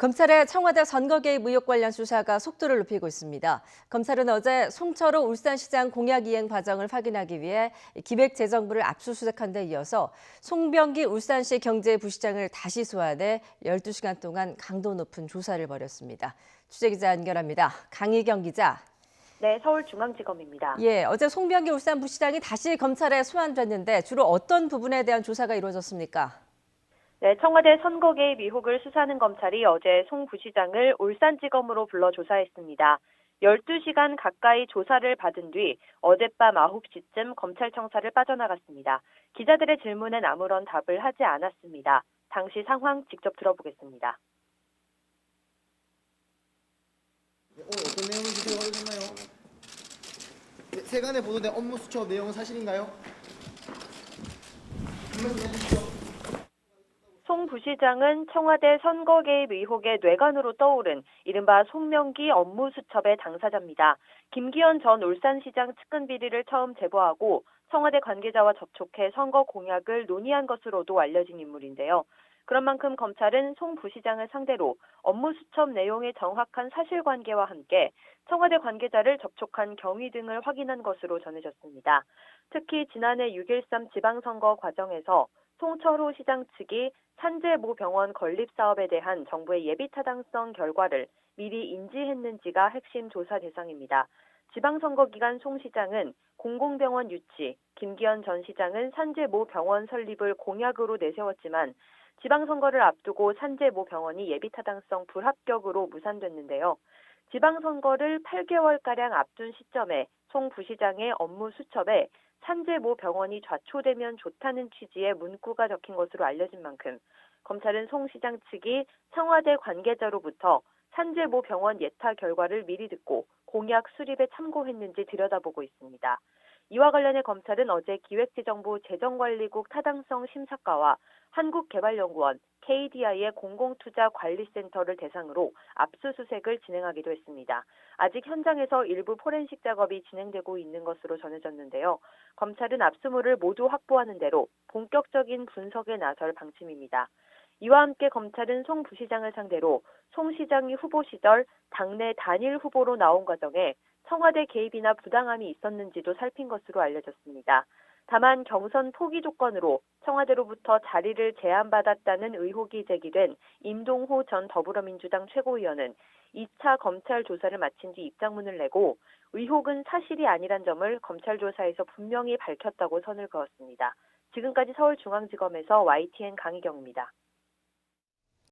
검찰의 청와대 선거 개입 의혹 관련 수사가 속도를 높이고 있습니다. 검찰은 어제 송철호 울산시장 공약 이행 과정을 확인하기 위해 기획재정부를 압수수색한 데 이어서 송병기 울산시 경제부시장을 다시 소환해 12시간 동안 강도 높은 조사를 벌였습니다. 취재기자 연결합니다. 강희경 기자. 네, 서울중앙지검입니다. 어제 송병기 울산부시장이 다시 검찰에 소환됐는데 주로 어떤 부분에 대한 조사가 이루어졌습니까? 네, 청와대 선거 개입 의혹을 수사하는 검찰이 어제 송 부시장을 울산지검으로 불러 조사했습니다. 12시간 가까이 조사를 받은 뒤 어젯밤 9시쯤 검찰청사를 빠져나갔습니다. 기자들의 질문엔 아무런 답을 하지 않았습니다. 당시 상황 직접 들어보겠습니다. 오늘 어떤 내용이 주제가 확인됐나요? 세간에 보도된 업무 수첩 내용은 사실인가요? 송 부시장은 청와대 선거 개입 의혹의 뇌관으로 떠오른 이른바 송명기 업무수첩의 당사자입니다. 김기현 전 울산시장 측근 비리를 처음 제보하고 청와대 관계자와 접촉해 선거 공약을 논의한 것으로도 알려진 인물인데요. 그런 만큼 검찰은 송 부시장을 상대로 업무수첩 내용의 정확한 사실관계와 함께 청와대 관계자를 접촉한 경위 등을 확인한 것으로 전해졌습니다. 특히 지난해 6.13 지방선거 과정에서 송철호 시장 측이 산재 모 병원 건립 사업에 대한 정부의 예비타당성 결과를 미리 인지했는지가 핵심 조사 대상입니다. 지방선거 기간 송 시장은 공공병원 유치, 김기현 전 시장은 산재 모 병원 설립을 공약으로 내세웠지만 지방선거를 앞두고 산재 모 병원이 예비타당성 불합격으로 무산됐는데요. 지방선거를 8개월가량 앞둔 시점에 송 부시장의 업무 수첩에 산재 모 병원이 좌초되면 좋다는 취지의 문구가 적힌 것으로 알려진 만큼 검찰은 송 시장 측이 청와대 관계자로부터 산재 모 병원 예타 결과를 미리 듣고 공약 수립에 참고했는지 들여다보고 있습니다. 이와 관련해 검찰은 어제 기획재정부 재정관리국 타당성 심사과와 한국개발연구원, KDI의 공공투자관리센터를 대상으로 압수수색을 진행하기도 했습니다. 아직 현장에서 일부 포렌식 작업이 진행되고 있는 것으로 전해졌는데요. 검찰은 압수물을 모두 확보하는 대로 본격적인 분석에 나설 방침입니다. 이와 함께 검찰은 송 부시장을 상대로 송 시장이 후보 시절 당내 단일 후보로 나온 과정에 청와대 개입이나 부당함이 있었는지도 살핀 것으로 알려졌습니다. 다만 경선 포기 조건으로 청와대로부터 자리를 제안받았다는 의혹이 제기된 임동호 전 더불어민주당 최고위원은 2차 검찰 조사를 마친 뒤 입장문을 내고 의혹은 사실이 아니란 점을 검찰 조사에서 분명히 밝혔다고 선을 그었습니다. 지금까지 서울중앙지검에서 YTN 강희경입니다.